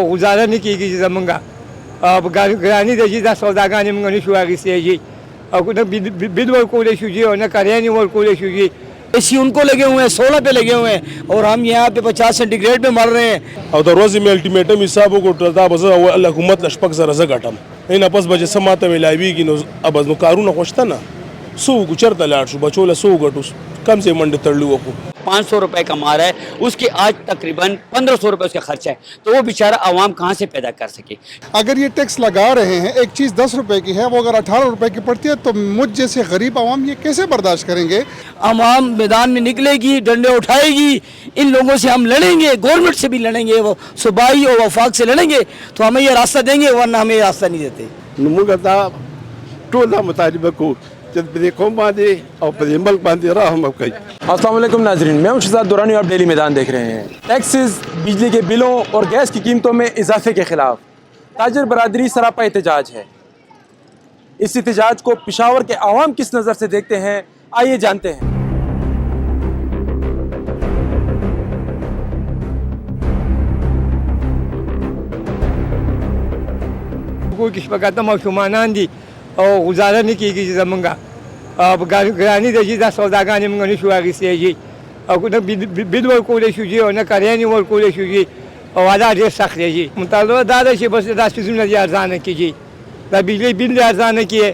गुजारा नहीं की जमंगा ग्रानी दे दा सौदागानी मंगनी शुआगी से जी और बिल वर्क को ले शुजी और न करियानी वर्क को ले शुजी एसी उनको लगे हुए हैं 16 पे लगे हुए हैं और हम यहाँ पे 50 सेंटीग्रेड पे मर रहे हैं او د ورځې مې الټیمیټم حساب وکړ دا به زه حکومت له شپږ زره زه ګټم نه پس به چې څه ماته میلاویږي نو ابز نو کارونه خوشته نه څو وګو چېرته لاړ شو بچو له څو وګټو کم سے منډې تړلي وکړو 500 रुपए कमा रहा है, उसके आज तकरीबन 1500 रुपए उसका खर्चा है, तो वो बेचारा आवाम कहाँ से पैदा कर सके। अगर ये टैक्स लगा रहे हैं, एक चीज़ 10 रुपए की है, वो अगर 18 रुपए की पड़ती है तो मुझ जैसे गरीब आवाम ये कैसे बर्दाश्त करेंगे। आवाम मैदान में निकलेगी, डंडे उठाएगी, इन लोगों से हम लड़ेंगे, गवर्नमेंट से भी लड़ेंगे, वो सूबाई और वफाक से लड़ेंगे तो हमें ये रास्ता देंगे, वरना हमें ये रास्ता नहीं देते। अस्सलाम वालेकुम नाजरीन, मैं हूं शहजाद दुरानी और आप डेली मैदान देख रहे हैं। टैक्सेस, बिजली के बिलों और गैस की कीमतों में इजाफे के खिलाफ ताजर बरादरी सरापा एहतजाज है। इस एहतजाज को पेशावर के आवाम किस नज़र से देखते हैं, आइए जानते हैं। कोई किस प्रकार का मौसुमानान दी और गुजारा नहीं की जमंगा ग्रानी दे दा सौदागानी मंगनी शुआगी से जी और बिल वर्क को ले शुजी और न करियानी वर्क को ले शुजी और वादा रेट सख्त है जी मुतालबा दादा से बस 10 फीसद अरजान की जी दा बिजली बिल अरजान किए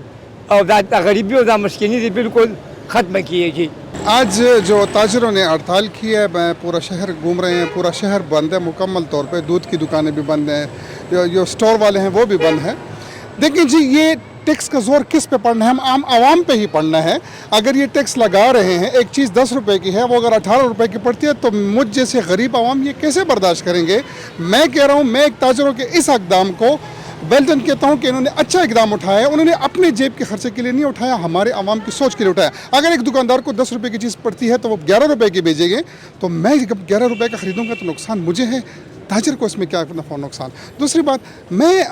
और दा गरीबी और दा मस्किनी बिल्कुल ख़त्म किए जी। आज जो ताजरों ने हड़ताल की है, पूरा शहर घूम रहे हैं, पूरा शहर बंद है मुकम्मल तौर पे, दूध की दुकानें भी बंद हैं, जो स्टोर वाले हैं वो भी बंद हैं। देखिए जी, ये टैक्स का जोर किस पे पड़ना है, हम आम आवाम पे ही पड़ना है। अगर ये टैक्स लगा रहे हैं, एक चीज़ 10 रुपए की है, वो अगर 18 रुपए की पड़ती है तो मुझ जैसे गरीब आवाम ये कैसे बर्दाश्त करेंगे। मैं कह रहा हूँ, मैं एक ताजरों के इस इक़दाम को वेल्डन कहता हूँ कि इन्होंने अच्छा इक़दाम उठाया है। उन्होंने अपने जेब के खर्चे के लिए नहीं उठाया, हमारे आवाम की सोच के लिए उठाया। अगर एक दुकानदार को 10 रुपए की चीज़ पड़ती है तो वो 11 रुपए की बेचेंगे, तो मैं जब 11 रुपए का ख़रीदूँगा तो नुकसान मुझे है, ताजर को इसमें क्या नफ़ा नुकसान। दूसरी बात, मैं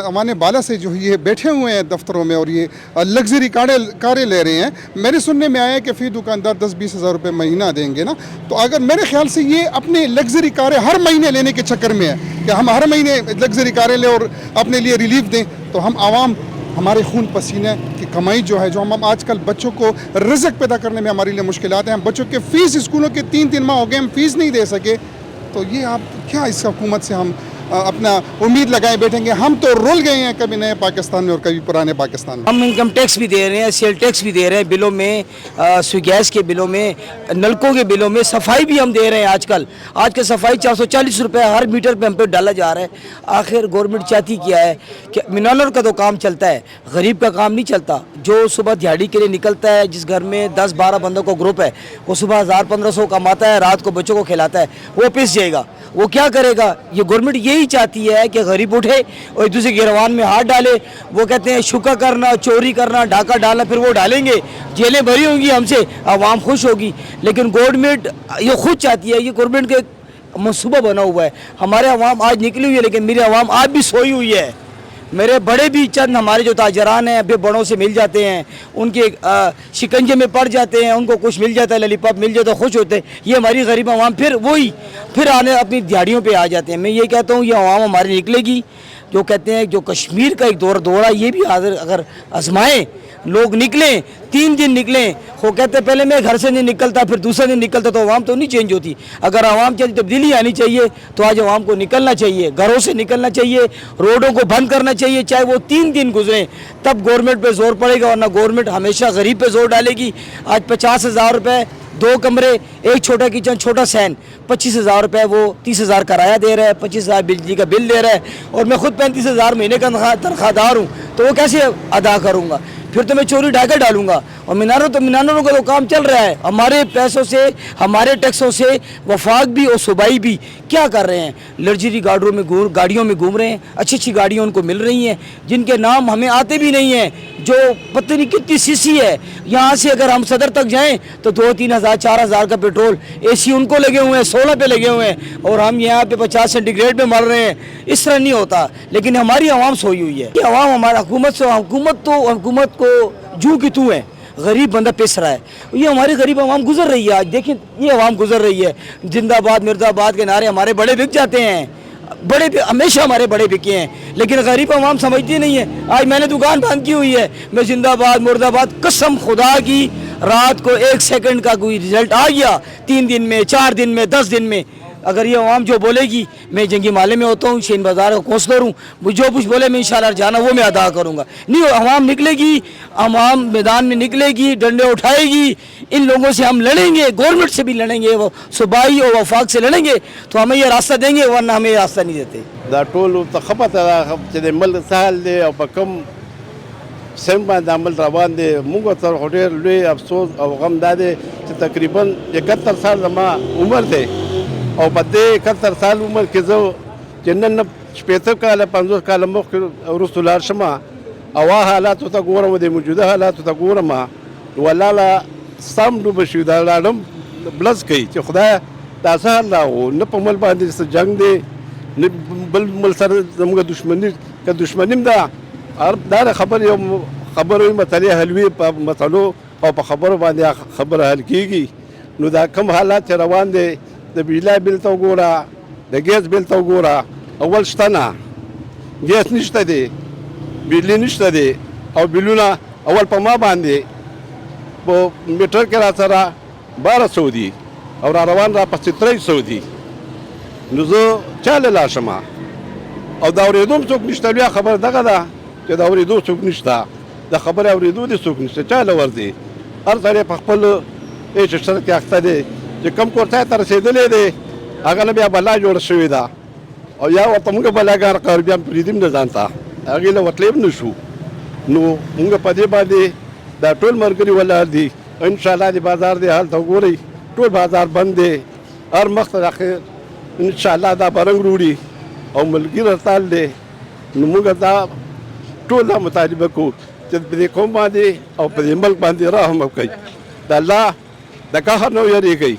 अमाने बाला से जो ये बैठे हुए हैं दफ्तरों में और ये लग्जरी कारें ले रहे हैं, मेरे सुनने में आया है कि फ़ी दुकानदार 10-20 हज़ार रुपये महीना देंगे ना, तो अगर मेरे ख्याल से ये अपने लग्जरी कारें हर महीने लेने के चक्कर में है कि हम हर महीने लग्जरी कारें लें और अपने लिए रिलीफ दें, तो हम आवाम हमारे खून पसीने की कमाई जो है, जो हम आजकल बच्चों को रिज़्क़ पैदा करने में हमारे लिए मुश्किलात हैं, हम बच्चों के फ़ीस स्कूलों के 3-3 माह हो गए हम फ़ीस नहीं दे सके, तो ये आप क्या इस हुकूमत से हम अपना उम्मीद लगाए बैठेंगे। हम तो रुल गए हैं कभी नए पाकिस्तान में और कभी पुराने पाकिस्तान में। हम इनकम टैक्स भी दे रहे हैं, सेल टैक्स भी दे रहे हैं, बिलों में गैस के बिलों में, नलकों के बिलों में, सफाई भी हम दे रहे हैं। आजकल सफाई 440 रुपये हर मीटर पे हम पे डाला जा रहा है। आखिर गवर्नमेंट चाहती क्या है कि मिनालर का तो काम चलता है, गरीब का काम नहीं चलता। जो सुबह दिहाड़ी के लिए निकलता है, जिस घर में 10-12 बंदों का ग्रुप है, वो सुबह 1000-1500 कमाता है, रात को बच्चों को खिलाता है, वो पिस जाएगा, वो क्या करेगा। ये गवर्नमेंट यही चाहती है कि गरीब उठे और एक दूसरे गिरवान में हाथ डाले। वो कहते हैं शुक्र करना, चोरी करना, डाका डालना, फिर वो डालेंगे, जेलें भरी होंगी हमसे, आवाम खुश होगी। लेकिन गवर्नमेंट ये खुद चाहती है, ये गवर्नमेंट का मनसूबा बना हुआ है। हमारे आवाम आज निकली हुई है, लेकिन मेरी आवाम आज भी सोई हुई है। मेरे बड़े भी चंद हमारे जो ताजरान हैं अभी बड़ों से मिल जाते हैं, उनके शिकंजे में पड़ जाते हैं, उनको कुछ मिल जाता है, ललीपॉप मिल जाता है, खुश होते हैं। ये हमारी गरीब आवाम फिर आने अपनी दिहाड़ियों पे आ जाते हैं। मैं ये कहता हूँ, ये आवाम हमारी निकलेगी। जो कहते हैं जो कश्मीर का एक दौरा ये भी अगर आजमाएँ, लोग निकलें, 3 दिन निकलें। वो कहते पहले मैं घर से नहीं निकलता, फिर दूसरा दिन निकलता, तो आवाम तो नहीं चेंज होती। अगर आवाम की तब्दीली आनी चाहिए तो आज आवाम को निकलना चाहिए, घरों से निकलना चाहिए, रोडों को बंद करना चाहिए, चाहे वो 3 दिन गुजरें, तब गवर्नमेंट पे जोर पड़ेगा, वरना गवर्नमेंट हमेशा गरीब पे जोर डालेगी। आज 50,000 रुपये 2 कमरे, एक छोटा किचन, छोटा सैन, 25,000 रुपये, वो 30,000 किराया दे रहा है, 25,000 बिजली का बिल दे रहा है, और मैं खुद 35,000 महीने का तनख्वाहदार हूँ, तो वो कैसे अदा करूँगा। फिर तो मैं चोरी डाका डालूंगा। और मिनारों का तो काम चल रहा है, हमारे पैसों से, हमारे टैक्सों से वफाक भी और सूबाई भी क्या कर रहे हैं, लग्जरी गाड़ियों में घूम रहे हैं, अच्छी गाड़ियाँ उनको मिल रही हैं जिनके नाम हमें आते भी नहीं हैं, जो पता नहीं कितनी सीसी है। यहाँ से अगर हम सदर तक जाएँ तो 2-3 हज़ार 4 हज़ार का पेट्रोल, एसी उनको लगे हुए हैं, 16 पे लगे हुए हैं, और हम यहाँ पे 50 सेंटीग्रेड पे मर रहे हैं। इस तरह नहीं होता, लेकिन हमारी आवाम सोई हुई है। ये आवाम हमारा हुकूमत को जू की तू है, गरीब बंदा पिस रहा है। ये हमारी गरीब आवाम गुजर रही है। आज देखिए, ये आवाम गुजर रही है, जिंदाबाद मिर्जाबाद के नारे हमारे बड़े बिक जाते हैं। बड़े हमेशा हमारे बड़े बिके हैं, लेकिन गरीब आवाम समझती नहीं है। आज मैंने दुकान बंद की हुई है, मैं जिंदाबाद मुर्दाबाद, कसम खुदा की रात को 1 सेकंड का कोई रिजल्ट आ गया 3 दिन में, 4 दिन में, 10 दिन में, अगर ये आवाम जो बोलेगी, मैं जंगी माले में होता हूँ, शेन बाजार का कौंसलर हूँ, जो कुछ बोले मैं इंशाल्लाह जाना वो मैं अदा करूँगा। नहीं आवाम निकलेगी, आवाम मैदान में निकलेगी, डंडे उठाएगी, इन लोगों से हम लड़ेंगे, गवर्नमेंट से भी लड़ेंगे, वो सूबाई और वफाक से लड़ेंगे तो हमें ये रास्ता देंगे, वरना हमें ये रास्ता नहीं देते। دا ټول تخبط چې د ملک سهل دی او په کوم سم باندې عمل روان دی. موږ تر ډېر لوی افسوس او غم دا دی چې تقریبا 71 سال زما عمر دی او په دې 71 سال عمر کې زه چې نن 80 کاله 50 کاله مخکې وروسته لاړ شم او حالاتو ته ګورم، د موجوده حالاتو ته ګورم، ولاله سم ډوبه شوي دا لاړم بلس کوي چې خدای دا څه حل راغو، نه په مل باندې څه جنګ دی، نه بل مل سره زموږ دښمني که دښمني هم ده. دا خبر یو خبرې مسلې حل وي، په مسلو او په خبرو باندې خبره حل کېږي. نو دا کوم حالات چې روان دی، د بجلی بل ته وګوره، د ګیس بل ته وګوره، اول شته نه، ګیس نشته دی، بجلی نشته دی، او بلونه اول په ما باندې په میټر کې را سره 1200 دي او را روان را پسې 300 دي. نو زه چاله لاړ شم او دا اورېدو څوک نشته. لویه خبره دغه ده چې دا اورېدو څوک نشته، د خبرې اورېدو دې څوک نشته، چاله ورځي. هر سړی په خپل ایچ سره کې اخته دی چې کم کورته ته رسېدلی دی، هغه نه بیا بلا جوړه شوې ده او یا ورته موږ بلاګار قرار بیا پرېږدي هم نه ځان ته، هغې له وتلی هم نه شو. نو موږ په دې باندې دا ټول ملګري ولاړ دي. انشاءالله د بازار دی حال ته وګورئ، ټول بازار بند دی، هر مخ ته اخر انشاءالله دا برنګ وروړي او ملګري هړتال دی. نو موږ دا ټول دا مطالبه کوو چې په دې قوم باندې او په دې ملک باندې رحم وکړي. د الله د قهر نه ویرېږئ،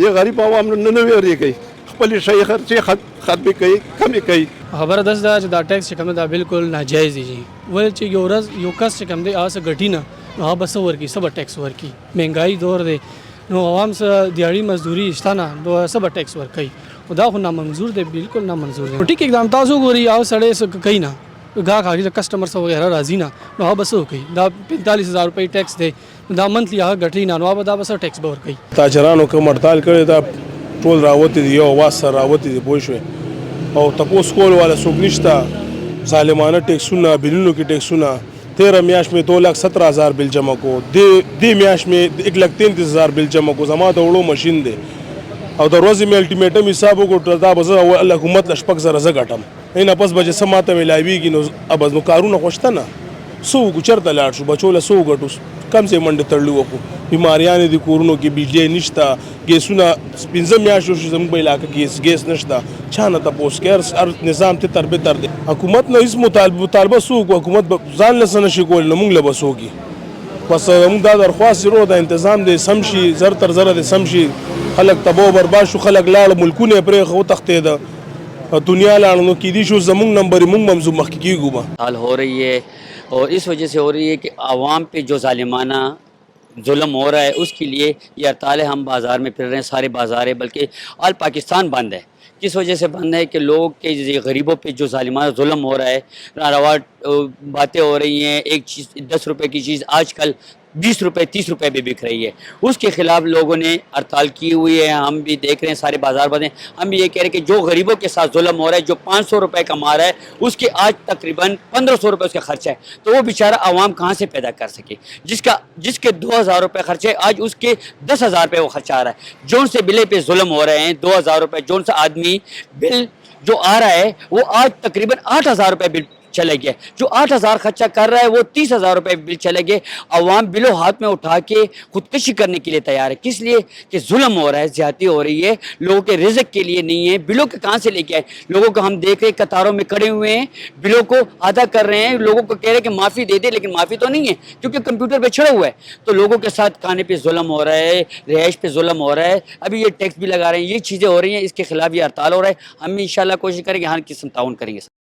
یہ غریب عوام نه ویرېږئ، خپلې شی خرچې ختمې کوي، کمې کوي. خبره داسې ده چې دا ټیکس چې کوم دا بالکل ناجایز دی جی. ولې چې یو ورځ یو کس چې کوم دی هغه څه ګټي نه، نو هغه به څه ورکړي، څه به ټیکس ورکړي. مهنګایي دور دی، نو عوام څه دیاړي مزدوري شته نه، نو څه به ټیکس ورکوي. خو دا خو نامنظور دی، بالکل نامنظور دی. ټیک اقدام تاسو ګورئ، هغه سړی څه کوي نه، گاہک آگے جو کسٹمر سے وغیرہ راضی نہ نو ہاں بس ہو گئی دا 45,000 روپے ٹیکس دے دا منتھلی ہاں گٹری نہ نو دا بس ٹیکس بور گئی. تاجرانو کوم هړتال کړی دا ټول راوتی دي، یو اواز سره راوتی دي، پوه شوې. او تپوس کول والا څوک نشته. ظالمانه ټیکسونه، بلونو کې ټیکسونه. 13 میاشت میں 2,17,000 بل جمع کو، دی میاشت میں 1,33,000 بل جمع کو. زما د وړو ماشین دی او د ورځې مې الټیمیټم حساب وکړو، دا به زه اول حکومت له 6 زره زه ګټم، نه پس به چې څه ماته میلاویږي نو ابز نو کارونه خو شته نه. څه وکړو، چېرته لاړ شو، بچو له څه وګټو، کم ځای منډې تړلي وکړو. بیماریانې دي کورونو کې، بجلی نشته، ګیسونه 15 میاشتې شو زموږ په علاقه کې ګیس نشته. چا نه تپوس کوي، هر نظام تتر بتر دی. حکومت نه هېڅ مطالبه څه وکړو، حکومت به ځان له څه نشي کولی، نو موږ له به څه وکړي. بس موږ دا درخواست ضرور دا انتظام دی سم شي، زر تر زره دی سم شي. خلک تباہ و برباد شو، خلک لاړ، ملکونه یې پرېښه وتښتېده، دنیا لاړ. نو کیدی شو زموږ نمبر موږ هم مخکې کېږو به. حال ہو رہی ہے اور اس وجہ سے ہو رہی ہے کہ عوام پہ جو ظالمانہ ظلم ہو رہا ہے اس کے لیے یہ ہڑتال ہے. ہم بازار میں پھر رہے ہیں، سارے بازار ہے، بلکہ آل پاکستان بند ہے. کس وجہ سے بند ہے کہ لوگ کے غریبوں پہ جو ظالمانہ ظلم ہو رہا ہے، ناروا باتیں ہو رہی ہیں. ایک چیز 10 روپے کی چیز آج کل 20 روپے 30 روپے بھی بک رہی ہے. اس کے خلاف لوگوں نے ہڑتال کی ہوئی ہے. ہم بھی دیکھ رہے ہیں سارے بازار بند ہیں. ہم بھی یہ کہہ رہے ہیں کہ جو غریبوں کے ساتھ ظلم ہو رہا ہے، جو 500 روپے کما رہا ہے، اس کے آج تقریباً 1500 روپے اس کا خرچہ ہے، تو وہ بیچارہ عوام کہاں سے پیدا کر سکے. جس کے 2,000 روپے خرچے، آج اس کے 10,000 روپے وہ خرچہ آ رہا ہے. جون سے بلے پہ ظلم ہو رہے ہیں، 2,000 روپے جون سے آدمی بل جو آ رہا ہے وہ آج تقریباً 8,000 روپے بل چلے گئے. جو 8,000 خرچہ کر رہا ہے وہ 30,000 روپے بل چلے گئے. عوام بلو ہاتھ میں اٹھا کے خودکشی کرنے کے لیے تیار ہے. کس لیے کہ ظلم ہو رہا ہے، زیادتی ہو رہی ہے، لوگوں کے رزق کے لیے نہیں ہے. بلوں کے کہاں سے لے کے آئے؟ لوگوں کو ہم دیکھ رہے قطاروں میں کھڑے ہوئے ہیں، بلوں کو ادا کر رہے ہیں. لوگوں کو کہہ رہے ہیں کہ معافی دے دے، لیکن معافی تو نہیں ہے کیونکہ کمپیوٹر پہ چھڑا ہوا ہے. تو لوگوں کے ساتھ کھانے پہ ظلم ہو رہا ہے، رہائش پہ ظلم ہو رہا ہے. ابھی یہ ٹیکس بھی لگا رہے ہیں، یہ چیزیں ہو رہی ہیں. اس کے خلاف یہ ہڑتال ہو رہا ہے. ہم انشاءاللہ کوشش کریں گے ہر قسم تعاون کریں گے.